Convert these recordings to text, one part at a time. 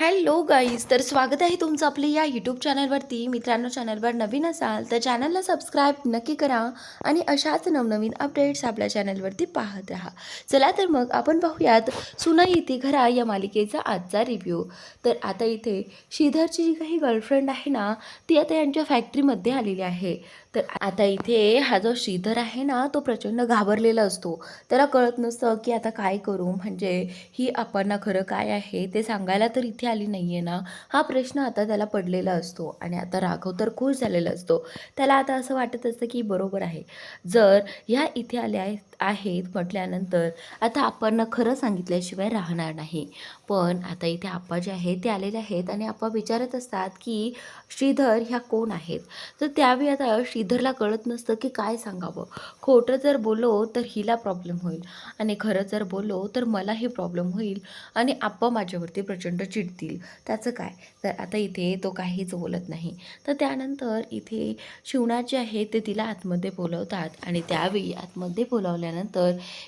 Hello guys, तर स्वागत आहे तुमचं आपल्या या यूट्यूब चॅनलवरती. मित्रांनो, चॅनलवर नवीन असाल तर चॅनलला सबस्क्राईब नक्की करा आणि अशाच नवनवीन अपडेट्स आपल्या चॅनलवरती पाहत राहा. चला तर मग आपण पाहूयात सुना येती घरा या मालिकेचा आजचा रिव्ह्यू. तर आता इथे श्रीधरची जी काही गर्लफ्रेंड आहे ना, ती आता यांच्या फॅक्टरीमध्ये आलेली आहे. तर आता इथे हा जो श्रीधर आहे ना, तो प्रचंड घाबरलेला असतो. त्याला कळत नसतं की आता काय करू, म्हणजे ही आपण खरं काय आहे ते सांगायला तर इथे आली नाही आहे ना, हा प्रश्न आता त्याला पडलेला असतो. आणि आता राघव तर खुश झालेला असतो. त्याला आता असं वाटत असतं की बरोबर आहे, जर ह्या इथे आल्या आहेत म्हटल्यानंतर आता आपण खरं सांगितल्याशिवाय राहणार नाही. पण आता इथे आप्पा जे आहेत ते आलेले आहेत आणि आप्पा विचारत असतात की श्रीधर ह्या कोण आहेत. तर त्यावेळी आता श्रीधरला कळत नसतं की काय सांगावं. खोटं जर बोललो तर हिला प्रॉब्लेम होईल आणि खरं जर बोललो तर मलाही प्रॉब्लेम होईल आणि आप्पा माझ्यावरती प्रचंड चिडतील. त्याचं काय. तर आता इथे तो काहीच बोलत नाही. तर त्यानंतर इथे शिवनाथ जे आहे ते तिला आतमध्ये बोलवतात आणि त्यावेळी आतमध्ये बोलावल्यानंतर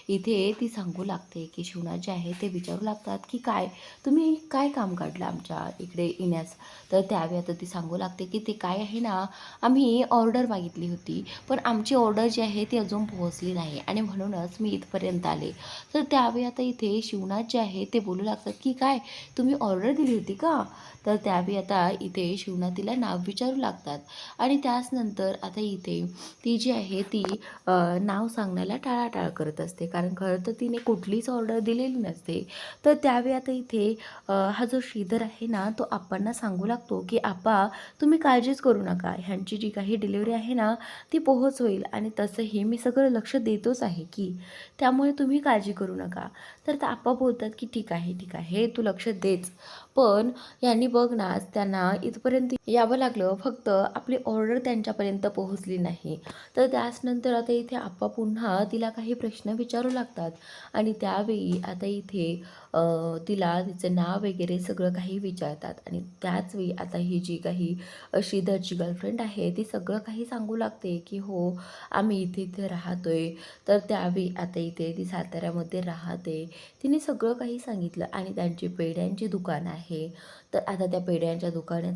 इथे ती सांगू लागते की शिवनाथ जे आहे ते विचारू लागतात की काय तुम्ही काय काम काढलं आमच्या इकडे येण्यास. तर त्यावेळी आता ती सांगू लागते की ते काय आहे ना, आम्ही ऑर्डर मागितली होती, पण आमची ऑर्डर जी आहे ती अजून पोहोचली नाही आणि म्हणूनच मी इथपर्यंत आले. तर त्यावेळी आता इथे शिवनाथ जे आहे ते बोलू लागतात की काय तुम्ही ऑर्डर दिली होती का. तर त्यावेळी आता इथे शिवनाथ तिला नाव विचारू लागतात आणि त्याच नंतर आता इथे ती जी आहे ती नाव सांगण्याला टाळाटाळ करत असते, कारण खरं तर तिने कुठलीच ऑर्डर दिलेली नसते. तर त्यावेळी आता इथे हा जो श्रीधर आहे ना, तो आप्पांना सांगू लागतो की आप्पा तुम्ही काळजीच करू नका, ह्यांची जी काही डिलिव्हरी आहे ना ती पोहोच होईल आणि तसंही मी सगळं लक्ष देतोच आहे की, त्यामुळे तुम्ही काळजी करू नका. तर आप्पा बोलतात की ठीक आहे ठीक आहे, तू लक्ष देच, पण यांनी बघ ना त्यांना इथपर्यंत यावं लागलं, फक्त आपली ऑर्डर त्यांच्यापर्यंत पोहोचली नाही. तर त्याचनंतर आता इथे आप्पा पुन्हा तिला काही प्रश्न विचारू लागतात आणि त्यावेळी आता इथे तिला तिचं नाव वगैरे सगळं काही विचारतात आणि त्याच वेळी आता ही जी काही श्रीधरची गर्लफ्रेंड आहे ती सगळं काही सांगू लागते की हो आम्ही इथे इथे राहतोय. तर त्यावेळी आता इथे ती साताऱ्यामध्ये राहते. तिने सगळं काही सांगितलं आणि त्यांची पेढ्यांची दुकान आहे. तर आता त्या पेढ्यांच्या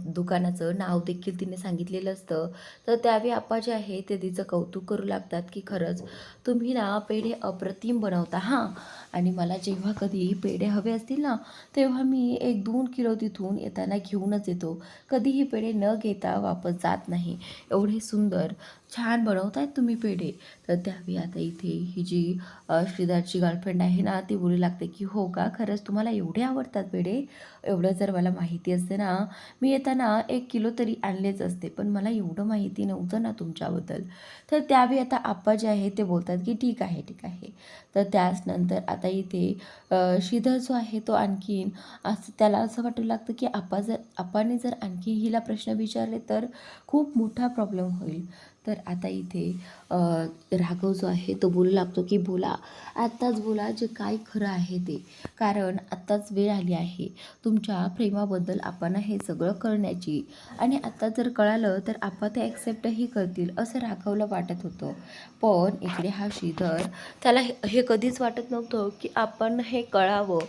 दुकानाचं नाव देखील तिने सांगितलेलं असतं. तर त्यावेळी आप्पा जे आहे ते तिचं कौतुक करू लागतात की खरंच तुम्ही ना पेढे अप्रतिम बनवता हां, आणि मला जेव्हा कधी पेढे हवे असतील ना, तेव्हा मी 1-2 किलो तिथून येताना घेऊनच येतो. कधीही पेढे न घेता वापस जात नाही. एवढे सुंदर छान बनवतायत तुम्ही पेढे. तर त्यावेळी आता इथे ही जी श्रीधरची गर्लफ्रेंड आहे ना, ती बोलू लागते की हो का, खरंच तुम्हाला एवढे आवडतात पेढे. एवढं जर मला माहिती असते ना, मी येताना 1 किलो तरी आणलेच असते, पण मला एवढं माहिती नव्हतं ना तुमच्याबद्दल. तर त्यावेळी आता आप्पा जे आहे ते बोलतात की ठीक आहे ठीक आहे. तर त्याचनंतर आता इथे श्रीधर जो आहे तो आणखीन असं त्याला असं वाटू लागतं की आप्पाने जर आणखी हिला प्रश्न विचारले तर खूप मोठा प्रॉब्लेम होईल. तर आता इथे राघव जो आहे तो बोलू लागतो की बोला, आत्ताच बोला जे काय खरं आहे ते, कारण आत्ताच वेळ आली आहे तुमच्या प्रेमाबद्दल आपण हे सगळं करण्याची, आणि आत्ता जर कळालं तर आपण ते ॲक्सेप्टही करतील असं राघवला वाटत होतं. पण इकडे हा श्रीधर, त्याला हे कधीच वाटत नव्हतं की आपण हे कळावं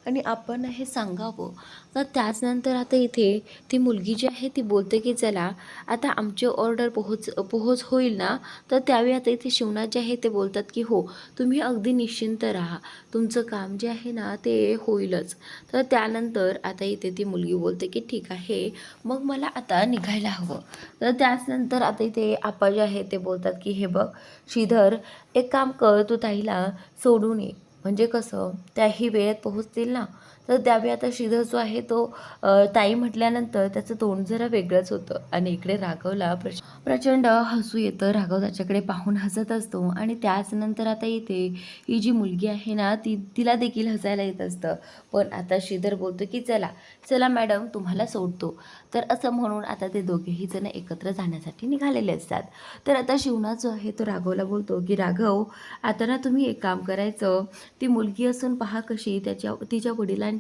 आणि आपण हे सांगावं. तर त्याचनंतर आता इथे ती मुलगी जी आहे ती बोलते की चला आता आमची ऑर्डर पोहोच होईल ना. तर त्यावेळी आता इथे शिवनाथ जे आहे ते बोलतात की हो तुम्ही अगदी निश्चिंत राहा, तुमचं काम जे आहे ना ते होईलच. तर त्यानंतर आता इथे ती मुलगी बोलते की ठीक आहे, मग मला आता निघायला हवं. तर त्याचनंतर आता इथे आप्पा जे आहे ते बोलतात की हे बघ श्रीधर, एक काम कर, तू ताईला सोडून ये, म्हणजे कसं त्याही वेळेत पोहोचतील ना. तर त्यावेळी आता श्रीधर जो आहे तो ताई म्हटल्यानंतर त्याचं तोंड जरा वेगळंच होतं आणि इकडे राघवला प्रचंड हसू येतं. राघव त्याच्याकडे पाहून हसत असतो आणि त्याचनंतर आता इथे ही जी मुलगी आहे ना तिला देखील हसायला येत असतं. पण आता श्रीधर बोलतो की चला चला मॅडम तुम्हाला सोडतो. तर असं म्हणून आता ते दोघेही जण एकत्र जाण्यासाठी निघालेले असतात. तर आता शिवनाथ जो आहे तो राघवला बोलतो की राघव, आता ना तुम्ही एक काम करायचं, ती मुलगी असून पहा कशी तिच्या वडिलांच्या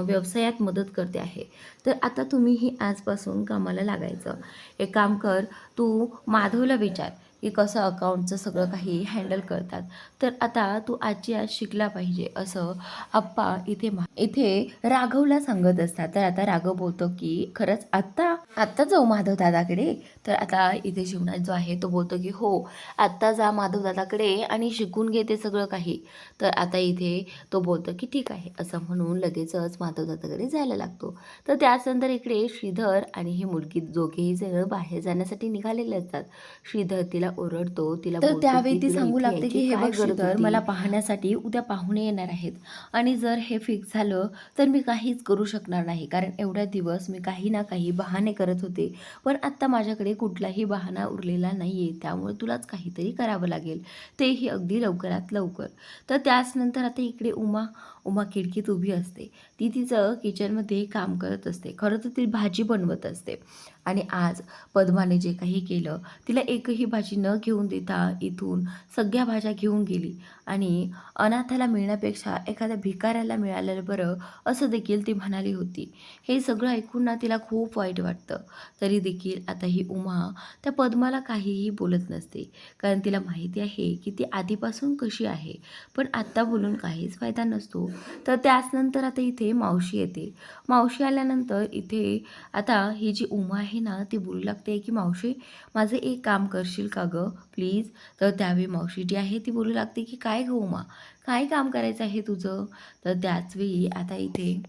व्यवसायात मदत करते आहे. तर आता तुम्हीही आजपासून कामाला लागायचं. एक काम कर, तू माधवला विचार की कसं अकाउंटचं सगळं काही हँडल करतात. तर आता तू आजची आज शिकला पाहिजे असं आप्पा इथे राघवला सांगत असतात. तर आता राघव बोलतो की खरंच आत्ता जाऊ माधव दादाकडे. तर आता इथे शिवनाथ जो आहे तो बोलतो की हो, आत्ता जा माधव दादाकडे आणि शिकून घे ते सगळं काही. तर आता इथे तो बोलतो की ठीक आहे असं म्हणून लगेचच माधव दादाकडे जायला लागतो. तर त्याचनंतर इकडे श्रीधर आणि ही मुलगी दोघेही जण बाहेर जाण्यासाठी निघालेले असतात. श्रीधर तिला ओरडतो, तिला तर बोलतो त्यावेळी की ती तुला सांगू इथे लागते यायची की हे काय बघ गरज श्रीधर, मला होती. पाहण्यासाठी उद्या पाहुणे येणार आहेत आणि जर हे फिक्स झालं तर मी काहीच करू शकणार नाही, कारण एवढ्या दिवस मी काही ना काही बहाणे करत होते. पण आत्ता माझ्याकडे कुठलाही बहाणा उरलेला नाही आहे, त्यामुळे तुलाच काहीतरी करावं लागेल, तेही अगदी लवकरात लवकर. तर त्याच नंतर आता इकडे उमा उमा खिडकीत उभी असते. ती तिचं किचनमध्ये काम करत असते. खरं तर ती भाजी बनवत असते आणि आज पद्माने जे काही केलं, तिला एकही भाजी न घेऊन देता इथून सगळ्या भाज्या घेऊन गेली आणि अनाथाला मिळण्यापेक्षा एखाद्या भिकाऱ्याला मिळालेलं बरं, असं देखील ती म्हणाली होती. हे सगळं ऐकून ना तिला खूप वाईट वाटतं. तरी देखील आता ही उमा त्या पद्माला काहीही बोलत नसते, कारण तिला माहिती आहे की ती आधीपासून कशी आहे. पण आत्ता बोलून काहीच फायदा नसतो. तर त्याचनंतर आता इथे मावशी येते. मावशी आल्यानंतर इथे आता ही जी उमा आहे ना, ती बोलू लागते की मावशी, माझं एक काम करशील का गं प्लीज? तर त्यावेळी मावशी जी आहे ती बोलू लागते की काय गं उमा, काय काम करायचं आहे तुझं? तर त्याचवेळी आता इथे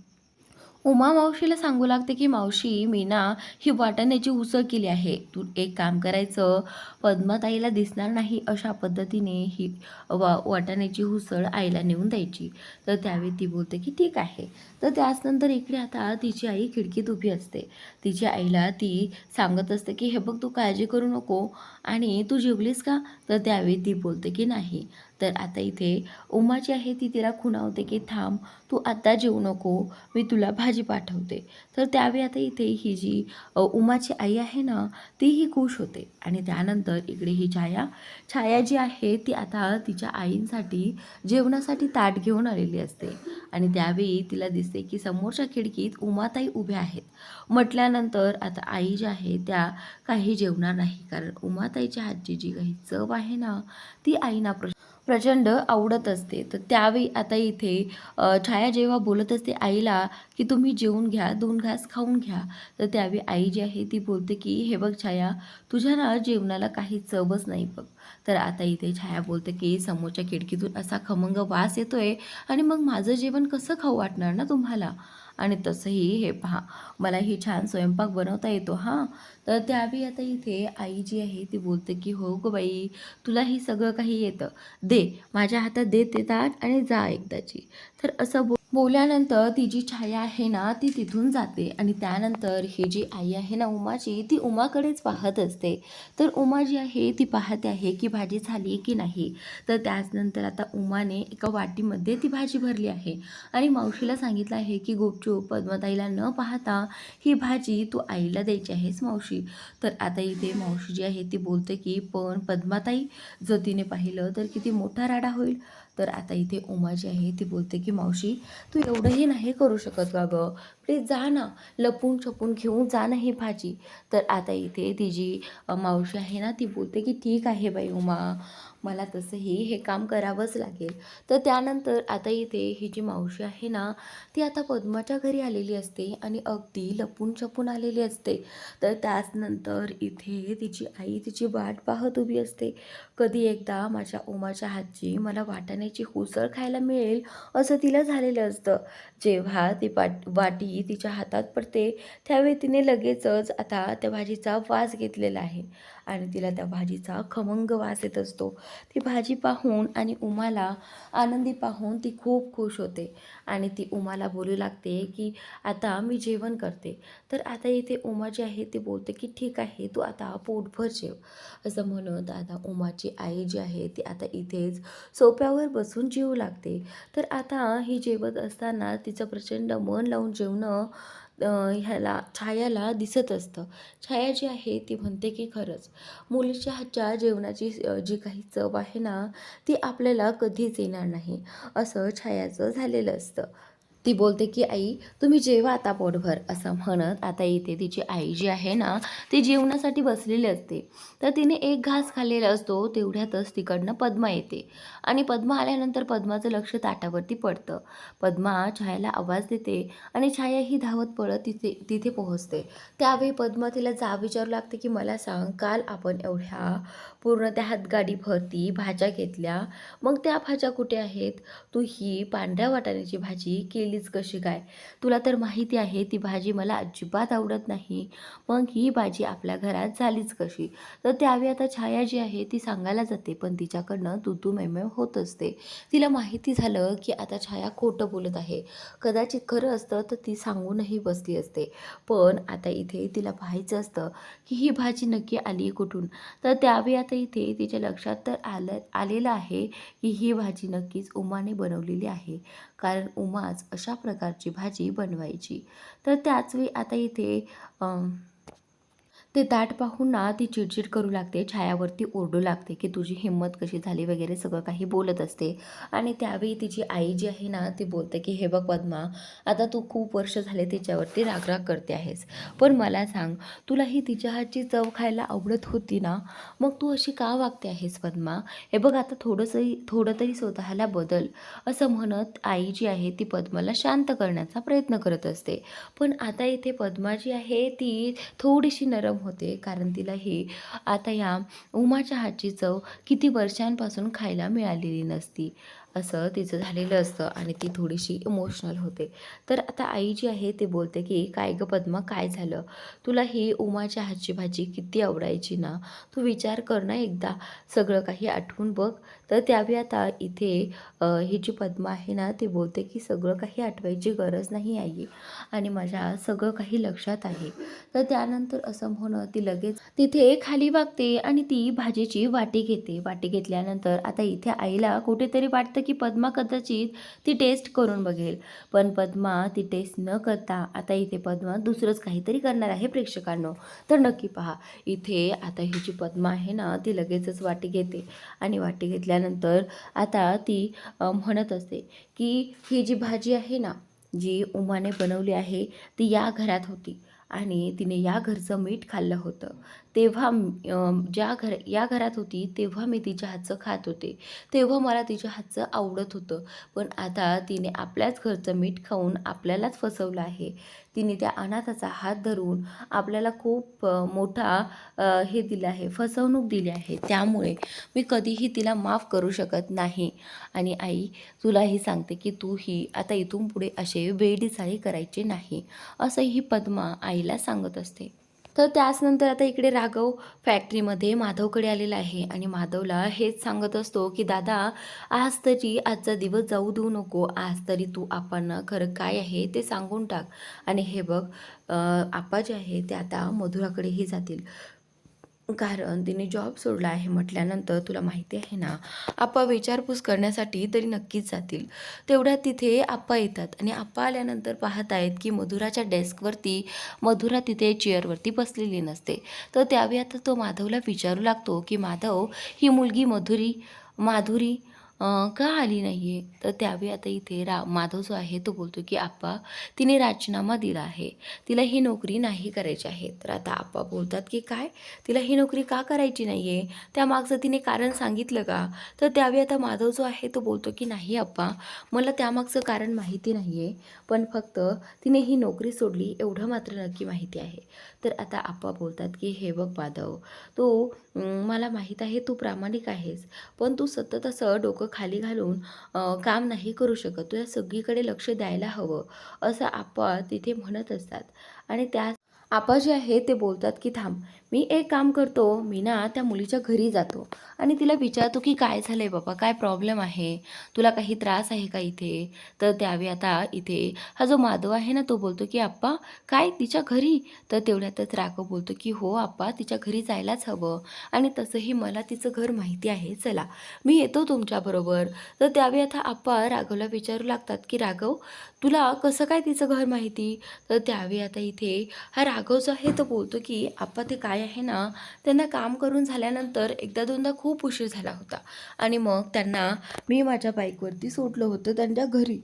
उमा मावशीला सांगू लागते की मावशी, मी ना ही वाटाण्याची उसळ केली आहे. तू एक काम करायचं, पद्माताईला दिसणार नाही अशा पद्धतीने ही वाटाण्याची उसळ आईला नेऊन द्यायची. तर त्यावेळी ती बोलते की ठीक आहे. तर त्याचनंतर इकडे आता तिची आई खिडकीत उभी असते. तिच्या आईला ती सांगत असते की हे बघ, तू काळजी करू नको आणि तू जेवलीस का? तर त्यावेळी ती बोलते की नाही. तर आता इथे उमा जी आहे ती तिला खुणावते की थांब, तू आत्ता जेवू नको, मी तुला भाजी पाठवते. तर त्यावेळी आता इथे ही जी उमाची आई आहे ना, तीही खुश होते आणि त्यानंतर इकडे ही छाया जी आहे ती आता तिच्या आईंसाठी जेवणासाठी ताट घेऊन आलेली असते आणि त्यावेळी तिला दिसते की समोरच्या खिडकीत उमाताई उभ्या आहेत. म्हटल्यानंतर आता आई ज्या आहे त्या काही जेवणार नाही, कारण उमाताईच्या हातची जी काही चव आहे ना, ती आईना प्रचंड आवडत असते. तर त्यावेळी आता इथे छाया जेव्हा बोलत असते आईला की तुम्ही जेवून घ्या, 2 घास खाऊन घ्या. तर त्यावेळी आई जी आहे ती बोलते की हे बघ छाया, तुझ्या ना जेवणाला काही चवच नाही बघ. तर आता इथे छाया बोलते की समोरच्या खिडकीतून असा खमंग वास येतोय आणि मग माझं जेवण कसं खाऊ वाटणार ना तुम्हाला? आणि तसंही हे पहा, मलाही छान स्वयंपाक बनवता येतो हां. तर त्यावेळी आता इथे आई जी आहे ती बोलते की हो गं बाई, तुला हे सगळं काही येतं. दे, माझ्या हातात दे ते ताट आणि जा एकदाची. तर असं बोलल्यानंतर ती जी छाया आहे ना, ती तिथून जाते आणि त्यानंतर ही जी आई आहे ना उमाची, ती उमाकडेच पाहत असते. तर उमा जी आहे ती पाहते आहे की भाजी झाली की नाही. तर त्याचनंतर आता उमाने एका वाटीमध्ये ती भाजी भरली आहे आणि मावशीला सांगितलं आहे की गुपचूप पद्मताईला न पाहता ही भाजी तू आईला द्यायची आहेस मावशी. तर आता इथे मावशी जी आहे ती बोलते की पण पद्माताई, जर तिने पाहिलं तर किती मोठा राडा होईल. तर आता इथे उमा जी आहे ती बोलते की मावशी, तू एवढंही नाही करू शकत का गं? प्लीज जा ना, लपून छपून घेऊन जा ना ही भाजी. तर आता इथे ती जी मावशी आहे ना ती बोलते की ठीक आहे बाई उमा, मला तसंही हे काम करावंच लागेल. तर त्यानंतर आता इथे ही जी मावशी आहे ना, ती आता पद्माच्या घरी आलेली असते आणि अगदी लपून छपून आलेली असते. तर त्याचनंतर इथे तिची आई तिची वाट पाहत उभी असते. कधी एकदा माझ्या उमाच्या हातची मला वाटाण्याची उसळ खायला मिळेल असं तिला झालेलं असतं. जेव्हा ती वाटी तिच्या हातात पडते, त्यावेळी तिने लगेचच आता त्या भाजीचा वास घेतलेला आहे आणि तिला त्या भाजीचा खमंग वास येत असतो. ती भाजी पाहून आणि उमाला आनंदी पाहून ती खूप खुश होते आणि ती उमाला बोलू लागते की आता मी जेवण करते. तर आता इथे उमा जी आहे ती बोलते की ठीक आहे, तू आता पोटभर जेव. असं म्हणत आता उमाची आई जी आहे ती आता इथेच सोफ्यावर बसून जेवू लागते. तर आता ही जेवत असताना तिचं प्रचंड मन लावून जेवणं ह्याला छायाला दिसत असतं. छाया जी आहे ती म्हणते की खरंच मुलीच्या हातच्या जेवणाची जी काही चव आहे ना, ती आपल्याला कधीच येणार नाही, असं छायाचं झालेलं असतं. ती बोलते की आई तुम्ही जेवा आता पोटभर असं म्हणत आता इथे तिची आई जी आहे ना ती जेवणासाठी बसलेली असते. तर तिने एक घास खाल्लेला असतो तेवढ्यातच तिकडनं पद्मा येते आणि पद्मा आल्यानंतर पद्माचं लक्ष ताटावरती पडतं. पद्मा छायाला आवाज देते आणि छाया ही धावत पळत तिथे तिथे पोहोचते. त्यावेळी पद्मा तिला जाब विचारू लागते की मला सांग काल आपण एवढ्या पूर्ण त्या हातगाडीभरती भाज्या घेतल्या, मग त्या भाज्या कुठे आहेत? तू ही पांढऱ्या वाटाण्याची भाजी केलीच कशी काय? तुला तर माहिती आहे ती भाजी मला अजिबात आवडत नाही. मग ही भाजी आपल्या घरात झालीच कशी? तर त्यावेळी आता छाया जी आहे ती सांगायला जाते, पण तिच्याकडनं तू मैमै होत असते. तिला माहिती झालं की आता छाया खोटं बोलत आहे. कदाचित खरं असतं तर ती सांगूनही बसली असते. पण आता इथे तिला पाहायचं असतं की ही भाजी नक्की आली कुठून? तर त्यावेळी आता इथे तिच्या लक्षात तर आलेलं आहे की ही भाजी नक्कीच उमाने बनवलेली आहे. कारण उमाच अशा प्रकारची भाजी बनवायची. तर त्याच वेळी आता इथे ते ताट पाहून ना ती चिडचिड करू लागते, छायावरती ओरडू लागते की तुझी हिंमत कशी झाली वगैरे सगळं काही बोलत असते. आणि त्यावेळी तिची आई जी आहे ना ती बोलते की हे बघ पद्मा, आता तू खूप वर्ष झाले तिच्यावरती रागराग करते आहेस. पण मला सांग, तुला ही तिच्या हातची चव खायला आवडत होती ना, मग तू अशी का वागते आहेस पद्मा? हे बघ आता थोडं तरी स्वतःला बदल, असं म्हणत आई जी आहे ती पद्माला शांत करण्याचा प्रयत्न करत असते. पण आता इथे पद्मा जी आहे ती थोडीशी नरम होते, कारण तिला ही आता या उमाच्या हातची चव किती वर्षांपासून खायला मिळालेली नसती, असं तिचं झालेलं असतं आणि ती थोडीशी इमोशनल होते. तर आता आई जी आहे ते बोलते की काय गं पद्मा, काय झालं? तुला ही उमाच्या हातची भाजी किती आवडायची ना, तू विचार कर ना एकदा, सगळं काही आठवून बघ. तर त्यावेळी आता इथे ही जी पद्मा आहे ना ती बोलते की सगळं काही आठवायची गरज नाही आई, आणि माझ्या सगळं काही लक्षात आहे. तर त्यानंतर असं म्हणत ती लगेच तिथे खाली वागते आणि ती भाजीची वाटी घेते. वाटी घेतल्यानंतर आता इथे आईला कुठेतरी वाटतं की पद्मा कदाचित ती टेस्ट करून बघेल. पण पद्मा ती टेस्ट न करता आता इथे पद्मा दुसरंच काहीतरी करणार आहे प्रेक्षकांनो. तर नक्की पहा. इथे आता ही जी पद्मा आहे ना ती लगेचच वाटी घेते आणि वाटी घेतल्यानंतर आता ती म्हणत असते की ही जी भाजी आहे ना, जी उमाने बनवली आहे ती या घरात होती आणि तिने या घरचं मीठ खाल्लं होतं. तेव्हा या घरात होती तेव्हा मी तिच्या हातचं खात होते. तेव्हा मला तिच्या हातचं आवडत होतं. पण आता तिने आपल्याच घरचं मीठ खाऊन आपल्यालाच फसवलं आहे. तिने त्या अनाथाचा हात धरून आपल्याला खूप मोठा हे दिलं आहे, फसवणूक दिली आहे. त्यामुळे मी कधीही तिला माफ करू शकत नाही. आणि आई, तुलाही सांगते की तू ही आता इथून पुढे असे वेडीचाळी करायचे नाही, असंही पद्मा आईला सांगत असते. तर त्याचनंतर आता इकडे राघव फॅक्टरीमध्ये माधवकडे आलेला आहे आणि माधवला हेच सांगत असतो की दादा, आज तरी आजचा दिवस जाऊ देऊ नको, आज तरी तू आपांना खरं काय आहे ते सांगून टाक. आणि हे बघ, आप्पा जे आहे ते आता मधुराकडेही जातील, कारण तिने जॉब सोडला आहे म्हटल्यानंतर तुला माहिती आहे ना, आप्पा विचारपूस करण्यासाठी तरी नक्कीच जातील. तेवढ्यात तिथे आप्पा येतात आणि आप्पा आल्यानंतर पाहत आहेत की मधुराच्या डेस्कवरती मधुरा तिथे चेअरवरती बसलेली नसते. तर त्यावेळी आता तो माधवला विचारू लागतो की माधव, ही मुलगी माधुरी का आली नाही आहे? तर त्यावेळी आता इथे माधव जो आहे तो बोलतो की आप्पा, तिने राजीनामा दिला आहे, तिला ही नोकरी नाही करायची आहे. तर आता आप्पा बोलतात की काय, तिला ही नोकरी का करायची नाही आहे, त्यामागचं तिने कारण सांगितलं का? तर त्यावेळी आता माधव जो आहे तो बोलतो की नाही आप्पा, मला त्यामागचं कारण माहिती नाही आहे, पण फक्त तिने ही नोकरी सोडली एवढं मात्र नक्की माहिती आहे. तर आता आप्पा बोलतात की हे बघ माधव, तू मला माहीत आहे तू प्रामाणिक आहेस, पण तू सतत असं डोकं खाली घालून काम नाही करू शकत, तुला सगळीकडे लक्ष द्यायला हवं, असं आप्पा तिथे म्हणत असतात. आणि त्या आप्पा जे आहे ते बोलतात की थांब, मी एक काम करतो, मी ना त्या मुलीच्या घरी जातो आणि तिला विचारतो की काय झालं आहे बाबा, काय प्रॉब्लेम आहे, तुला काही त्रास आहे का इथे? तर त्यावेळी आता इथे हा जो माधव आहे ना तो बोलतो की आप्पा, काय तिच्या घरी? तर तेवढ्यातच राघव बोलतो की हो आप्पा, तिच्या घरी जायलाच हवं आणि तसंही मला तिचं घर माहिती आहे, चला मी येतो तुमच्याबरोबर. तर त्यावेळी आता आप्पा राघवला विचारू लागतात की राघव, तुला कसं काय तिचं घर माहिती? तर त्यावेळी आता इथे हा राघव जो आहे तो बोलतो की आप्पा, ते काय आहे ना, त्यांना काम करून झाल्यानंतर एकदा दोनदा खूप उशीर झाला होता आणि मग त्यांना मी माझ्या बाईकवरती सोडलं होतं त्यांच्या घरी.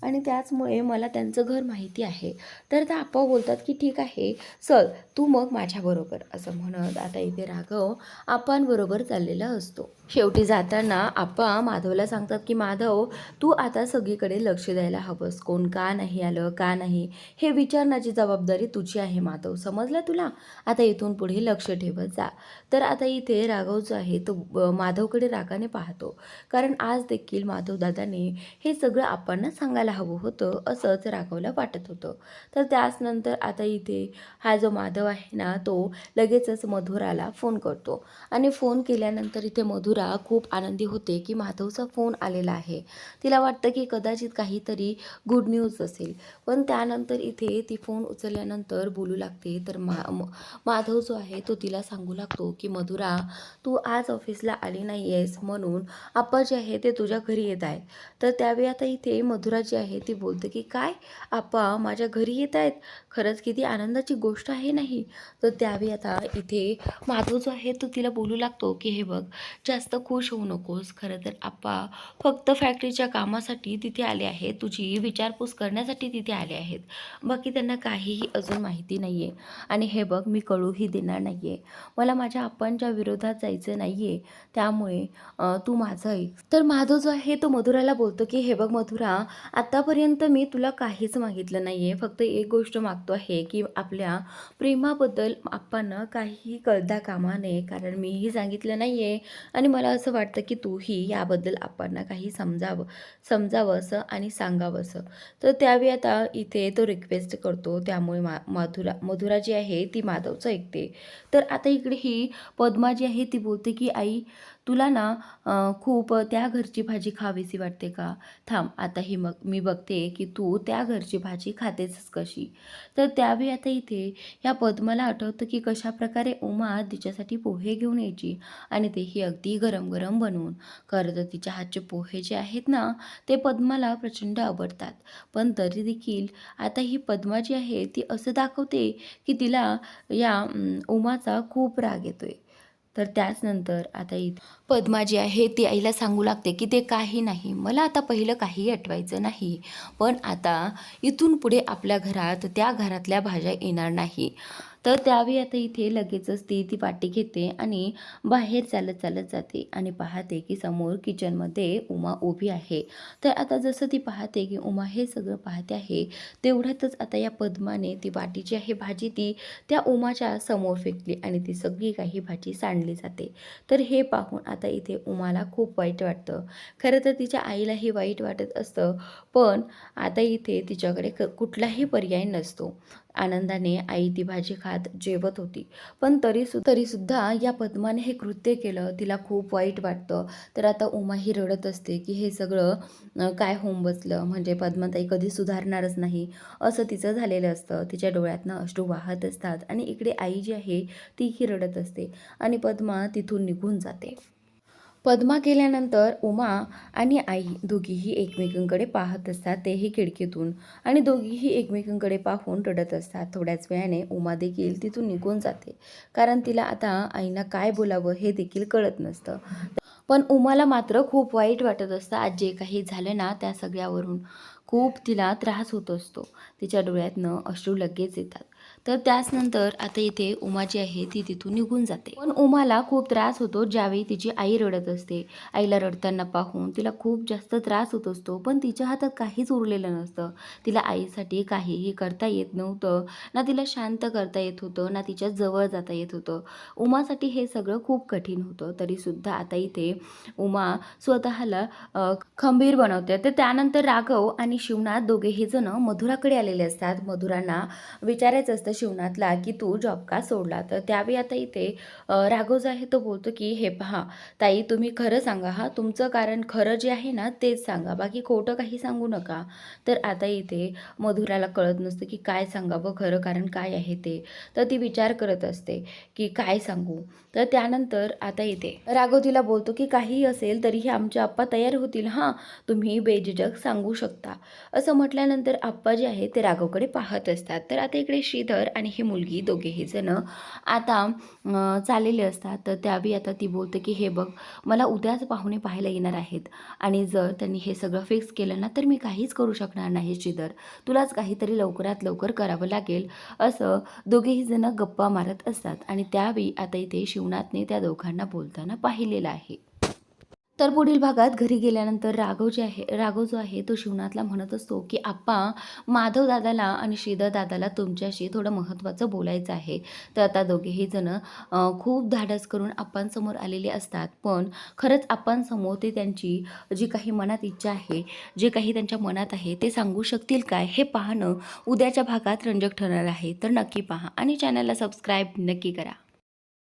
आणि त्याचमुळे मला त्यांचं घर माहिती आहे. तर त्या आप्पा बोलतात की ठीक आहे, चल तू मग माझ्याबरोबर, असं म्हणत आता इथे राघव आप्पांबरोबर चाललेला असतो. शेवटी जाताना आप्पा माधवला सांगतात की माधव, तू आता सगळीकडे लक्ष द्यायला हवंस. कोण का नाही आलं, का नाही, हे विचारण्याची जबाबदारी तुझी आहे माधव, समजलं तुला? आता इथून पुढे लक्ष ठेवत जा. तर आता इथे राघव जो आहे तो माधवकडे रागाने पाहतो, कारण आज देखील माधव दादाने हे सगळं आप्पांना सांगायला हवं होतं, असंच राघवला वाटत होतं. तर त्याचनंतर आता इथे हा जो माधव आहे ना, तो लगेचच मधुराला फोन करतो आणि फोन केल्यानंतर इथे मधुरा खूप आनंदी होते की माधवचा फोन आलेला आहे. तिला वाटतं की कदाचित काहीतरी गुड न्यूज असेल, पण त्यानंतर इथे ती फोन उचलल्यानंतर बोलू लागते. तर माधव जो आहे तो तिला सांगू लागतो की मधुरा, तू आज ऑफिसला आली नाही आहेस म्हणून आप्पा जे आहे ते तुझ्या घरी येत आहेत. तर त्यावेळी आता इथे मधुरा जी आहे ती बोलते की काय, आप्पा माझ्या घरी येत आहेत? खरंच किती आनंदाची गोष्ट आहे नाही? तर त्यावेळी आता इथे माधव जो आहे तो तिला बोलू लागतो की हे बघ, जास्त खुश होऊ नकोस. खरं तर आप्पा फक्त फॅक्टरीच्या कामासाठी तिथे आले आहेत, तुझी विचारपूस करण्यासाठी तिथे आले आहेत. बाकी त्यांना काहीही अजून माहिती नाही आहे. आणि हे बघ, मी कळूही देणार नाही आहे. मला माझ्या आप्पांच्या विरोधात जायचं नाही आहे, त्यामुळे तू माझं ऐक. तर माधव जो आहे तो मधुराला बोलतो की हे बघ मधुरा, आत्तापर्यंत मी तुला काहीच मागितलं नाही आहे. फक्त एक गोष्ट मागतो आहे की आपल्या प्रेमाबद्दल आप्पांना काहीही कळता कामा नये, कारण मीही सांगितलं नाही आहे आणि मला असं वाटतं की तूही याबद्दल आप्पांना काही समजावंसं आणि सांगावंसं. तर त्यावेळी आता इथे तो रिक्वेस्ट करतो, त्यामुळे मधुरा जी आहे ती माधवचं ऐकते. तर आता इकडे ही पद्मा जी आहे ती बोलते की आई, तुला ना खूप त्या घरची भाजी खावीशी वाटते का? थांब, आता ही मग मी बघते की तू त्या घरची भाजी खातेच कशी. तर त्यावेळी आता इथे ह्या पद्माला आठवतं की कशाप्रकारे उमा तिच्यासाठी पोहे घेऊन यायची आणि तेही अगदी गरम गरम बनवून. खरं तर तिच्या हातचे पोहे जे आहेत ना, ते पद्माला प्रचंड आवडतात. पण तरी देखील आता ही पद्मा जी आहे ती असं दाखवते की तिला या उमाचा खूप राग येतोय. तर त्याचनंतर आता पद्मा जी आहे ती आईला सांगू लागते की ते काही नाही, मला आता पहिलं काहीही आठवायचं नाही, पण आता इथून पुढे आपल्या घरात त्या घरातल्या भाज्या येणार नाही. तर त्यावेळी आता इथे लगेचच ती पाटी घेते आणि बाहेर चालत चालत जाते आणि पाहते की समोर किचनमध्ये उमा उभी आहे. तर आता जसं ती पाहते की उमा हे सगळं पाहते आहे, तेवढ्यातच आता या पद्माने ती वाटी जी आहे भाजी ती त्या उमाच्या समोर फेकली आणि ती सगळी काही भाजी सांडली जाते. तर हे पाहून आता इथे उमाला खूप वाईट वाटतं. खरं तर तिच्या आईलाही वाईट वाटत असतं, पण आता इथे तिच्याकडे कुठलाही पर्याय नसतो. आनंदाने आई ती भाजी खात जेवत होती, पण तरीसुद्धा या पद्माने हे कृत्य केलं, तिला खूप वाईट वाटतं. तर आता उमा ही रडत असते की हे सगळं काय होऊन बसलं, म्हणजे पद्माताई कधी सुधारणारच नाही असं तिचं झालेलं असतं. तिच्या डोळ्यातनं अश्रू वाहत असतात आणि इकडे आई जी आहे तीही रडत असते आणि पद्मा तिथून निघून जाते. पद्मा गेल्यानंतर उमा आणि आई दोघीही एकमेकांकडे पाहत असतात, तेही खिडकीतून, आणि दोघीही एकमेकांकडे पाहून रडत असतात. थोड्याच वेळाने उमा देखील तिथून निघून जाते, कारण तिला आता आईना काय बोलावं हे देखील कळत नसतं. पण उमाला मात्र खूप वाईट वाटत असतं. आज जे काही झालं ना त्या सगळ्यावरून खूप तिला त्रास होत असतो. तिच्या डोळ्यातनं अश्रू लगेच येतात. तर त्याचनंतर आता इथे उमा जी आहे ती तिथून निघून जाते. पण उमाला खूप त्रास होतो ज्यावेळी तिची आई रडत असते. आईला रडताना पाहून तिला खूप जास्त त्रास होत असतो, पण तिच्या हातात काहीच उरलेलं नसतं. तिला आईसाठी काहीही करता येत नव्हतं. ना तिला शांत करता येत होतं, ना तिच्या जवळ जाता येत होतं. उमासाठी हे सगळं खूप कठीण होतं. तरीसुद्धा आता इथे उमा स्वतःला खंबीर बनवते. तर त्यानंतर राघव आणि शिवनाथ दोघेही जण मधुराकडे आलेले असतात. मधुरांना विचारायचं असतं शिवनाथला की तू जॉब का सोडला. तर त्यावेळी आता इथे राघव जो आहे तो बोलतो की हे पहा ताई, तुम्ही खरं सांगा, हा तुमचं कारण खरं जे आहे ना तेच सांगा, बाकी खोटं काही सांगू नका. तर आता इथे मधुराला कळत नसतं की काय सांगावं, खरं कारण काय आहे ते. तर ती विचार करत असते की काय सांगू. तर त्यानंतर आता इथे राघव तिला बोलतो की काहीही असेल तरीही आमचे आप्पा तयार होतील, हां तुम्ही बेझिझक सांगू शकता. असं म्हटल्यानंतर आप्पा जे आहे ते ते राघवकडे पाहत असतात. तर आता इकडे श्रीधर आणि ही मुलगी दोघेही जण आता चाललेले असतात. तर त्यावेळी आता ती बोलते की हे बघ, मला उद्याच पाहुणे पाहायला येणार आहेत आणि जर त्यांनी हे सगळं फिक्स केलं ना तर मी काहीच करू शकणार नाही श्रीधर, तुलाच काहीतरी लवकरात लवकर करावं लागेल, असं दोघेही जण गप्पा मारत असतात. आणि त्यावेळी आता इथे शिवनाथने त्या दोघांना बोलताना पाहिलेलं आहे. तर पुढील भागात घरी गेल्यानंतर राघव जो आहे तो शिवनाथला म्हणत असतो की आप्पा, माधव दादाला आणि श्रीधर दादाला तुमच्याशी थोडं महत्त्वाचं बोलायचं आहे. तर आता दोघेही जण खूप धाडस करून आप्पांसमोर आलेले असतात. पण खरंच आप्पांसमोर ते त्यांची जी काही मनात इच्छा आहे, जे काही त्यांच्या मनात आहे ते सांगू शकतील काय, हे पाहणं उद्याच्या भागात रंजक ठरणार आहे. तर नक्की पहा आणि चॅनलला सबस्क्राईब नक्की करा.